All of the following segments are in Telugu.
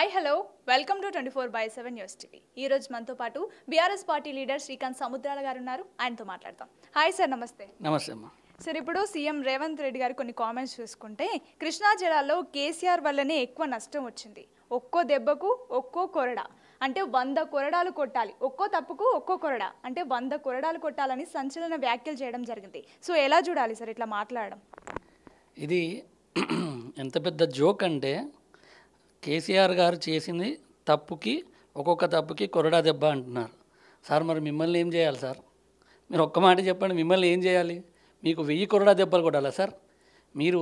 Hi hello welcome to 24/7 news TV. ఈ రోజు మనతో పాటు బీఆర్ఎస్ పార్టీ లీడర్ శ్రీకాంత్ సముద్రాల గారు ఉన్నారు. ఆయనతో మాట్లాడతాం. హాయ్ సార్, నమస్తే. నమస్తే అమ్మా. సార్, ఇప్పుడు సీఎం రేవంత్ రెడ్డి గారు కొన్ని కామెంట్స్ చూసుకుంటే కృష్ణా జిల్లాలో కేసీఆర్ వల్లనే ఎక్కువ నష్టం వచ్చింది, ఒక్కో దెబ్బకు ఒక్కో కొరడా అంటే 100 కొరడాలు కొట్టాలి, ఒక్కో తప్పుకు ఒక్కో కొరడా అంటే 100 కొరడాలు కొట్టాలని సంచలన వ్యాఖ్యలు చేయడం జరిగింది. సో ఎలా చూడాలి సార్ ఇట్లా మాట్లాడడం? ఇది ఎంత పెద్ద జోక్ అంటే కేసీఆర్ గారు చేసింది తప్పుకి ఒక్కొక్క తప్పుకి కొరడా దెబ్బ అంటున్నారు. సార్ మరి మిమ్మల్ని ఏం చేయాలి సార్? మీరు ఒక్క మాట చెప్పండి, మిమ్మల్ని ఏం చేయాలి? మీకు 1000 కొరడా దెబ్బలు కొట్టాలా సార్? మీరు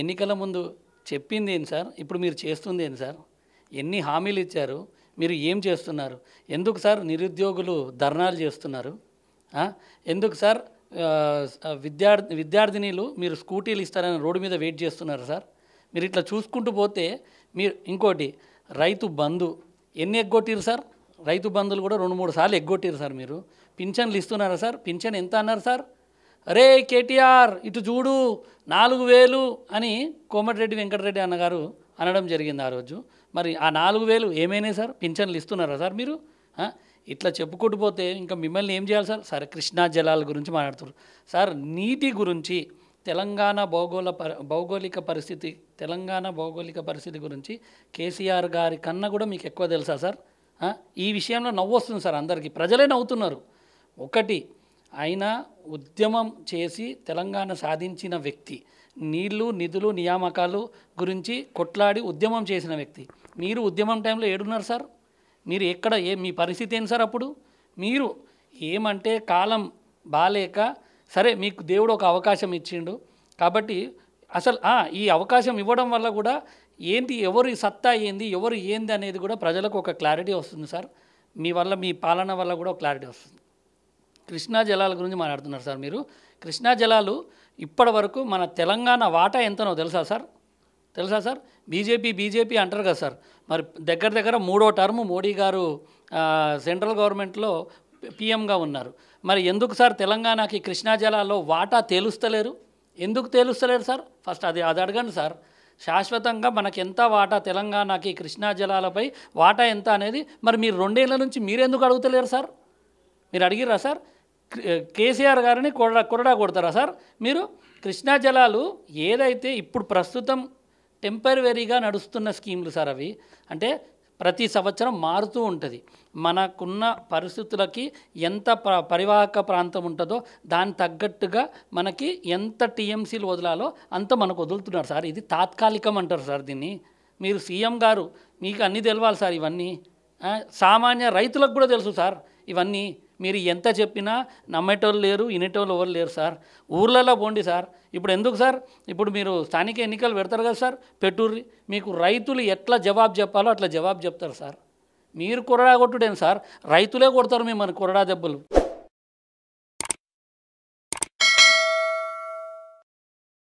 ఎన్నికల ముందు చెప్పింది ఏంటి సార్? ఇప్పుడు మీరు చేస్తుంది ఏంటి సార్? ఎన్ని హామీలు ఇచ్చారు? మీరు ఏం చేస్తున్నారు? ఎందుకు సార్ నిరుద్యోగులు ధర్నాలు చేస్తున్నారు? ఎందుకు సార్ విద్యార్థినీలు మీరు స్కూటీలు ఇస్తారని రోడ్డు మీద వెయిట్ చేస్తున్నారు సార్? మీరు ఇట్లా చూసుకుంటూ పోతే మీరు ఇంకోటి రైతు బంధు ఎన్ని ఎగ్గొట్టిరు సార్? రైతు బంధులు కూడా 2-3 సార్లు ఎగ్గొట్టిరు సార్. మీరు పింఛన్లు ఇస్తున్నారా సార్? పింఛన్ ఎంత అన్నారు సార్? అరే కేటీఆర్ ఇటు చూడు 4000 అని కోమటిరెడ్డి వెంకటరెడ్డి అన్నగారు అనడం జరిగింది ఆ రోజు. మరి ఆ 4000 ఏమైనాయి సార్? పింఛన్లు ఇస్తున్నారా సార్ మీరు? ఇట్లా చెప్పుకుంటూ పోతే ఇంకా మిమ్మల్ని ఏం చేయాలి సార్? సరే, కృష్ణా జలాల గురించి మాట్లాడుతున్నారు సార్. నీటి గురించి తెలంగాణ భౌగోళిక పరిస్థితి గురించి కేసీఆర్ గారి కన్నా కూడా మీకు ఎక్కువ తెలుసా సార్? ఈ విషయంలో నవ్వు వస్తుంది సార్ అందరికీ, ప్రజలే నవ్వుతున్నారు. ఒకటి, ఆయన ఉద్యమం చేసి తెలంగాణ సాధించిన వ్యక్తి, నీళ్లు నిధులు నియామకాలు గురించి కొట్లాడి ఉద్యమం చేసిన వ్యక్తి. మీరు ఉద్యమం టైంలో ఏడున్నారు సార్? మీరు ఎక్కడ మీ పరిస్థితి ఏంటి సార్? అప్పుడు మీరు ఏమంటే కాలం బాలేక సరే మీకు దేవుడు ఒక అవకాశం ఇచ్చిండు కాబట్టి అసలు ఈ అవకాశం ఇవ్వడం వల్ల కూడా ఏంటి, ఎవరి సత్తా ఏంది, ఎవరు ఏంది అనేది కూడా ప్రజలకు ఒక క్లారిటీ వస్తుంది సార్. మీ వల్ల, మీ పాలన వల్ల కూడా ఒక క్లారిటీ వస్తుంది. కృష్ణా జలాల గురించి మాట్లాడుతున్నారు సార్ మీరు. కృష్ణా జలాలు ఇప్పటి వరకు మన తెలంగాణ వాటా ఎంతనో తెలుసా సార్? బీజేపీ అంటారు కదా సార్. మరి దగ్గర 3వ టర్మ్ మోడీ గారు సెంట్రల్ గవర్నమెంట్లో పీఎంగా ఉన్నారు. మరి ఎందుకు సార్ తెలంగాణకి కృష్ణా జలాల్లో వాటా తేలుస్తలేరు? ఎందుకు తేలుస్తలేరు సార్? ఫస్ట్ అది అడగండి సార్. శాశ్వతంగా మనకి ఎంత వాటా, తెలంగాణకి కృష్ణా జలాలపై వాటా ఎంత అనేది మరి మీరు 2 ఏళ్ల నుంచి మీరెందుకు అడుగుతలేరు సార్? మీరు అడిగిరా సార్? కేసీఆర్ గారిని కొరడా కొడతారా సార్ మీరు? కృష్ణా జలాలు ఏదైతే ఇప్పుడు ప్రస్తుతం టెంపరవరీగా నడుస్తున్న స్కీములు సార్ అవి. అంటే ప్రతి సంవత్సరం మారుతూ ఉంటుంది. మనకున్న పరిస్థితులకి ఎంత పరివాహక ప్రాంతం ఉంటుందో దానికి తగ్గట్టుగా మనకి ఎంత టీఎంసీలు వదలాలో అంత మనకు వదులుతున్నారు సార్. ఇది తాత్కాలికం అంటారు సార్ దీన్ని. మీరు సీఎం గారు, మీకు అన్నీ తెలవాలి సార్ ఇవన్నీ. సామాన్య రైతులకు కూడా తెలుసు సార్ ఇవన్నీ. మీరు ఎంత చెప్పినా నమ్మేటోళ్ళు లేరు, వినేటోళ్ళు ఎవరు లేరు సార్. ఊర్లలో పోండి సార్. ఇప్పుడు ఎందుకు సార్? ఇప్పుడు మీరు స్థానిక ఎన్నికలు పెడతారు కదా సార్, పెట్టుర్రి. మీకు రైతులు ఎట్లా జవాబు చెప్పాలో అట్లా జవాబు చెప్తారు సార్. మీరు కొరడా కొట్టుడేం సార్? రైతులే కొడతారు మిమ్మల్ని కొరడా దెబ్బలు.